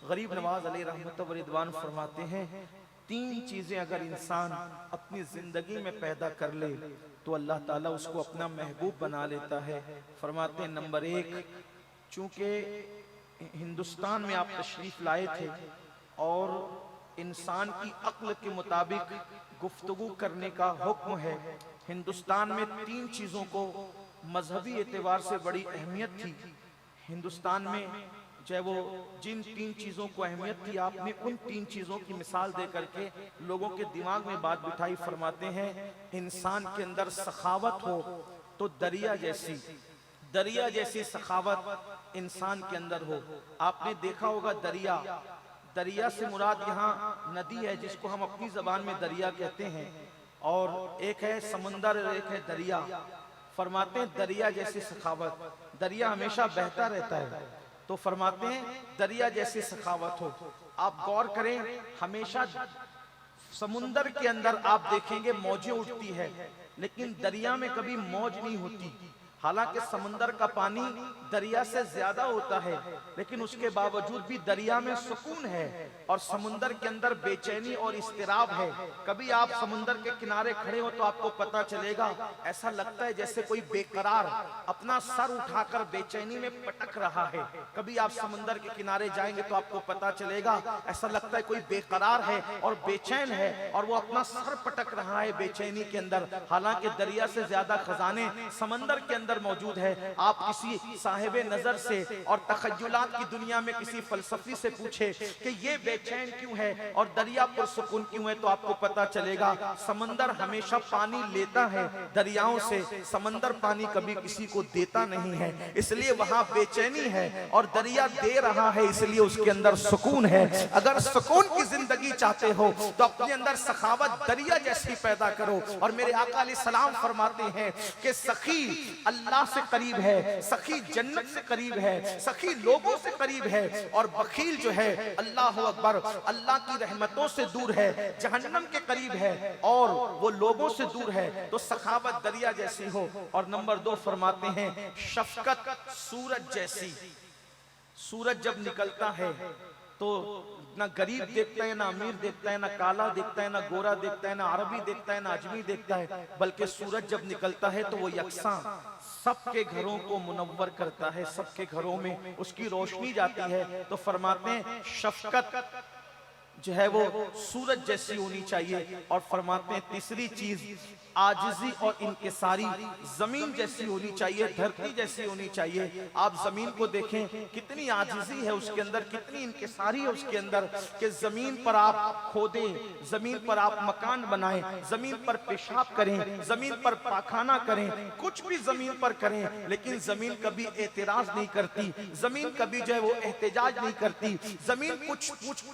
गरीब नवाज अलैहि रहमत व रिदवान फरमाते हैं, तीन चीजें अगर इंसान अपनी जिंदगी में पैदा कर ले तो अल्लाह ताला उसको अपना महबूब बना लेता है। फरमाते हैं नंबर एक, चूंकि हिंदुस्तान में आप तशरीफ लाए थे और इंसान की अक्ल के मुताबिक गुफ्तगू करने का हुक्म है। हिंदुस्तान में तीन चीजों को मजहबी एतबार से बड़ी अहमियत थी। हिंदुस्तान में चाहे वो जिन तीन चीजों को अहमियत थी, आपने उन तीन चीजों की मिसाल दे करके लोगों के दिमाग में बात बिठाई। फरमाते हैं इंसान के अंदर सखावत हो तो दरिया जैसी सखावत इंसान के अंदर हो। आपने देखा होगा दरिया से मुराद यहाँ नदी है जिसको हम अपनी जबान में दरिया कहते हैं, और एक है समंदर और एक है दरिया। फरमाते हैं दरिया जैसी सखावत, दरिया हमेशा बहता रहता है, तो फरमाते हैं दरिया जैसी सखावत हो। आप गौर करें, हमेशा समुंदर के अंदर आप देखेंगे मौजें उठती है, लेकिन दरिया में कभी मौज नहीं होती। हालांकि समंदर का पानी दरिया से ज्यादा होता है, लेकिन उसके बावजूद भी दरिया में सुकून है और समुंदर के अंदर बेचैनी और इस्तिराब है। कभी आप समुंदर के किनारे खड़े हो तो आपको पता चलेगा, ऐसा लगता है जैसे कोई बेकरार अपना सर उठाकर बेचैनी में पटक रहा है। कभी आप समुंदर के किनारे जाएंगे तो आपको पता चलेगा, ऐसा लगता है कोई बेकरार है और बेचैन है और वो अपना सर पटक रहा है बेचैनी के अंदर। हालांकि दरिया से ज्यादा खजाने समंदर के अंदर मौजूद है। आप किसी साहिबे नजर से और तखय्युलात की दुनिया में किसी फलसफी से पूछे कि ये बेचैन क्यों है और दरिया पुरसुकून क्यों है, तो आपको पता चलेगा समंदर हमेशा पानी लेता है दरियाओं से, समंदर पानी कभी किसी को देता नहीं है, इसलिए वहां बेचैनी है। और दरिया दे रहा है इसलिए उसके अंदर सुकून है। अगर सुकून की जिंदगी चाहते हो तो अपने अंदर सखावत दरिया जैसी पैदा करो। और मेरे आका अलैहिस्सलाम फरमाते हैं कि सखी अल्लाह से करीब है, सखी जन्नत से करीब है, सखी लोगों से करीब है, और बखील जो है अल्लाह अकबर अल्लाह की रहमतों से दूर है, जहन्नम के करीब है और वो लोगों से दूर है। तो सखावत दरिया जैसी हो। और नंबर दो फरमाते हैं शफकत सूरज जैसी। सूरज जब निकलता है तो ना गरीब देखता है, ना अमीर देखता है, ना काला देखता है, ना गोरा देखता है, ना अरबी देखता है, ना अजमी देखता है, बल्कि सूरज जब निकलता है तो वो यकसां सबके घरों को मुनव्वर करता है, सबके घरों में उसकी रोशनी जाती है। तो फरमाते हैं शफकत जो है वो सूरज जैसी होनी चाहिए। और फरमाते हैं तीसरी चीज आजिजी और इनकिसारी जमीन जैसी होनी चाहिए, धरती जैसी होनी चाहिए। आप जमीन को देखें कितनी आजिजी है उसके अंदर, कितनी इनकिसारी है उसके अंदर, कि जमीन पर आप खोदें, जमीन पर आप मकान बनाएं, जमीन पर पेशाब करें, जमीन पर पाखाना करें, कुछ भी जमीन पर करें, लेकिन जमीन कभी एतराज नहीं करती, जमीन कभी जो है वो एहतजाज नहीं करती, जमीन कुछ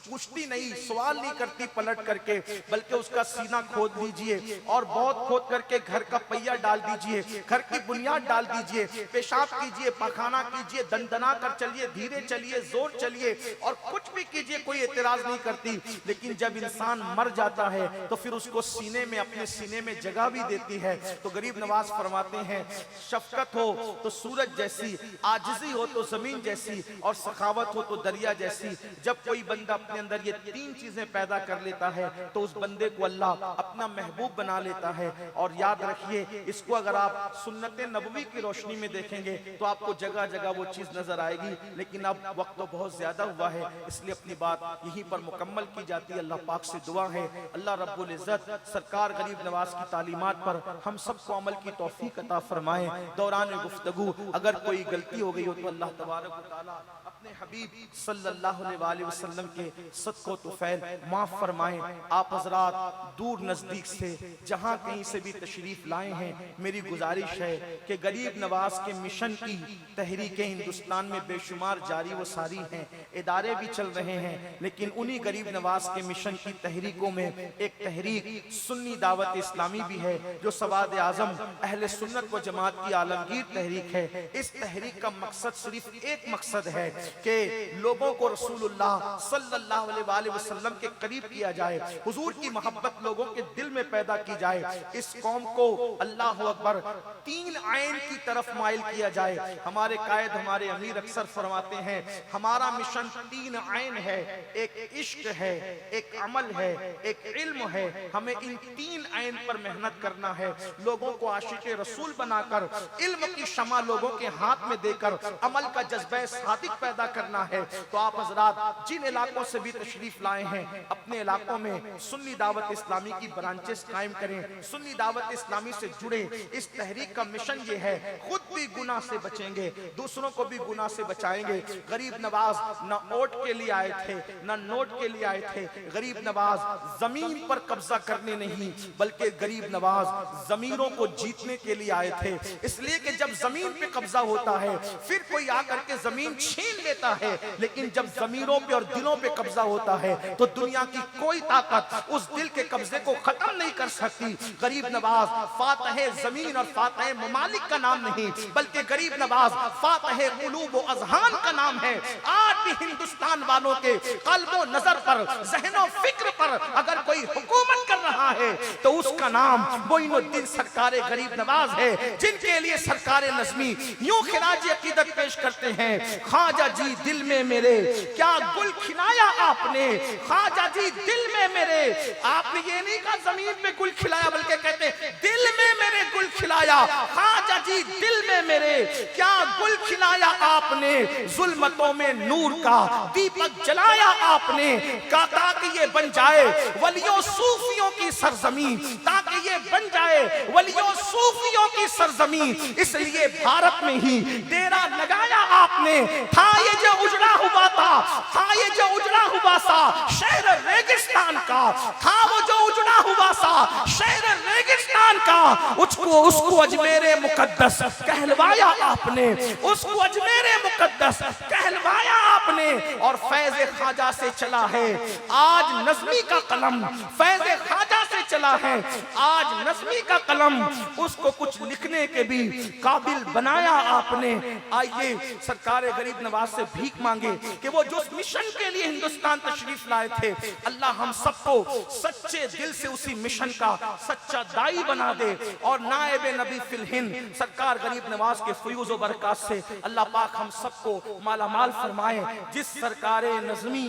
पूछती नहीं, सवाल नहीं करती पलट करके, बल्कि उसका सीना खोद लीजिए और बहुत खोद करके घर का पहिया डाल दीजिए, घर की बुनियाद डाल दीजिए, पेशाब कीजिए, पखाना कीजिए, दंदना कर चलिए, धीरे चलिए, जोर चलिए और कुछ भी कीजिए, कोई एतराज नहीं करती। लेकिन जब इंसान मर जाता है तो फिर उसको सीने में, अपने सीने में जगह भी देती है। तो गरीब नवाज फरमाते हैं शफकत हो तो सूरज जैसी, आजिजी हो तो जमीन जैसी, और सखावत हो तो दरिया जैसी। जब कोई बंदा अपने अंदर ये तीन चीजें पैदा कर लेता है तो उस बंदे को अल्लाह अपना महबूब बना लेता है। और याद रखिए, इसको अगर आप सुन्नत नबवी की रोशनी में देखेंगे तो आपको जगह जगह वो चीज नजर आएगी। लेकिन अब वक्त तो बहुत ज्यादा हुआ है, इसलिए अपनी बात यहीं पर मुकम्मल की जाती है। अल्लाह पाक से दुआ है अल्लाह रब्बुल इज्जत सरकार गरीब नवाज की तालीमात पर हम सबको अमल की तौफीक अता फरमाए। दौरान गुफ्तगू अगर कोई गलती हो गई हो तो अल्लाह तबारक व तआला अपने हबीब सल्लल्लाहु अलैहि वसल्लम के सदको तुफैल माफ फरमाएं। आप हजरात दूर नजदीक से जहां कहीं से भी तशरीफ लाए हैं, मेरी गुजारिश है कि गरीब नवाज के मिशन की तहरीकें हिंदुस्तान में बेशुमार जारी व सारी हैं, इदारे भी चल रहे हैं, लेकिन उन्हीं गरीब नवाज के मिशन की तहरीकों में एक तहरीक सुन्नी दावत इस्लामी भी है, जो सवाद आजम अहले सुन्नत व जमात की आलमगीर तहरीक है। इस तहरीक का मकसद सिर्फ एक मकसद है कि लोगों को रसूलुल्लाह सल्लल्लाहु अलैहि वसल्लम के करीब किया जाए, हुजूर की मोहब्बत लोगों के दिल में पैदा की जाए, इस कौम को अल्लाह अकबर तीन आइन की तरफ माइल किया जाए। हमारे कायद हमारे अमीर अक्सर फरमाते हैं हमारा मिशन तीन आइन है, एक इश्क है, एक अमल है, एक इल्म है। हमें इन तीन आइन पर मेहनत करना है, लोगों को आशिक़े रसूल बनाकर इल्म की शमा लोगों के हाथ में देकर अमल का जज्बा सादिक पैदा करना है। तो आप हजरात जिन इलाकों से भी तशरीफ लाए हैं अपने इलाकों में सुन्नी दावत इस्लामी की ब्रांचेस कायम करें, सुन्नी दावत इस्लामी से जुड़े। इस तहरीक का मिशन ये है खुद भी गुनाह से बचेंगे, दूसरों को भी गुनाह से बचाएंगे। गरीब नवाज न वोट के लिए आए थे न नोट के लिए आए थे, गरीब नवाज जमीन पर कब्जा करने नहीं बल्कि गरीब नवाज जमीरों को जीतने के लिए आए थे। इसलिए कि जब जमीन पे कब्जा होता है फिर कोई आकर के जमीन छीन लेता है, लेकिन जब जमीरों पे और दिलों पे कब्जा होता है तो दुनिया की कोई ताकत उस दिल के कब्जे को खत्म नहीं कर सकती। गरीब नवाज फातह जमीन और फातह ममालिक का नाम नहीं बल्कि गरीब नवाज फातह कुलूब व अज़हान का नाम है। आज भी हिंदुस्तान वालों के कल्बो नजर पर ज़हनो फिक्र पर अगर कोई हुकूमत कर रहा है तो उसका नाम मोइनुद्दीन सरकारे गरीब नवाज है, जिनके लिए सरकारे नज़मी यूं खिराज अकीदत पेश करते हैं। ख्वाजा जी दिल में मेरे क्या गुल खिलाया आपने, ख्वाजा जी दिल में मेरे। आपने ये नहीं कहा जमीन पे गुल खिलाया बल्कि कहते दिल में मेरे गुल खिलाया। ख्वाजा जी दिल में मेरे क्या गुल खिलाया आपने, जुल्मतों में नूर का दीपक जलाया आपने, ताकि ये बन जाए वलियों सूफियों की सरजमीन, ताकि ये बन जाए वलियों सूफियों की सरजमीन। इसलिए भारत में ही डेरा लगाया आपने। था ये जो उजड़ा हुआ था ये जो उजड़ा हुआ सा शहर रेगिस्तान का, था वो जो उजड़ा हुआ सा शहर रेगिस्तान का, उसको अजमेरे मुकद्दस कहलवाया आपने, उसको अजमेरे मुकद्दस कहलवाया आपने। और फैज़ ख्वाजा से चला है आज नज़मी का कलम, फैज़ ख्वाजा से चला है आज नज़मी का कलम, उसको कुछ लिखने के भी काबिल बनाया आपने। आइए सरकार गरीब नवाज से भीख मांगे कि वो जो मिशन के लिए हिंदुस्तान तशरीफ लाए थे अल्लाह हम सबको सच्चे दिल से उसी मिशन का सच्चा दाई बना दे। और नायब नबी फिल हिंद सरकार गरीब नवाज के फयूज़ व बरकत से अल्लाह पाक हम सबको मालामाल फरमाए। जिस सरकार नज़मी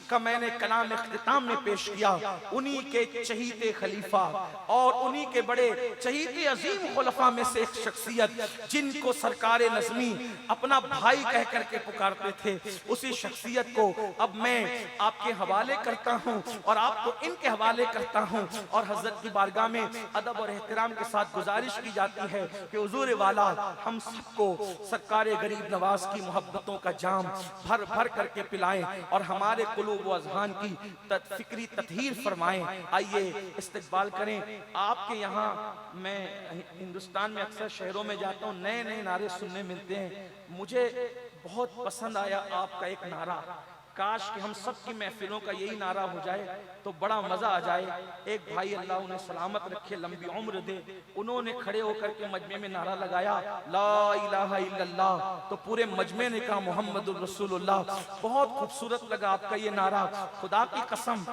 का मैंने कलाम इख्तिताम में पेश किया उन्हीं के चहीते खलीफा और उन्हीं के बड़े चहीते अजीम खुलफा में से एक शख्सियत जिनको सरकार नज़मी अपना भाई कह करके पुकारते थे, उसी शख्सियत को अब मैं आपके हवाले करता हूं और आपको इनके हवाले करता हूं। और हजरत की बारगाह में अदब और एहतराम के साथ गुजारिश की जाती है कि हुजूर वाला हम सबको सरकार गरीब नवाज की मोहब्बतों का जाम भर भर करके पिलाएं और हमारे कुलूब व अज़हान की फिक्री ततहीर फरमाएं। आइए इस्तकबाल करें। आपके यहाँ मैं हिंदुस्तान में अक्सर शहरों में जाता हूँ, नए नए नारे सुनने मिलते हैं। मुझे बहुत पसंद आया आपका एक नारा, काश कि हम सब की महफिलों का यही नारा हो जाए तो बड़ा मजा आ जाए। एक भाई अल्लाह उन्हें सलामत रखे, लंबी उम्र दे, उन्होंने खड़े होकर के मजमे में नारा लगाया ला इलाहा इल्लल्लाह, तो पूरे मजमे ने कहा मोहम्मदुर रसूलुल्लाह। बहुत खूबसूरत लगा आपका ये नारा। खुदा की कसम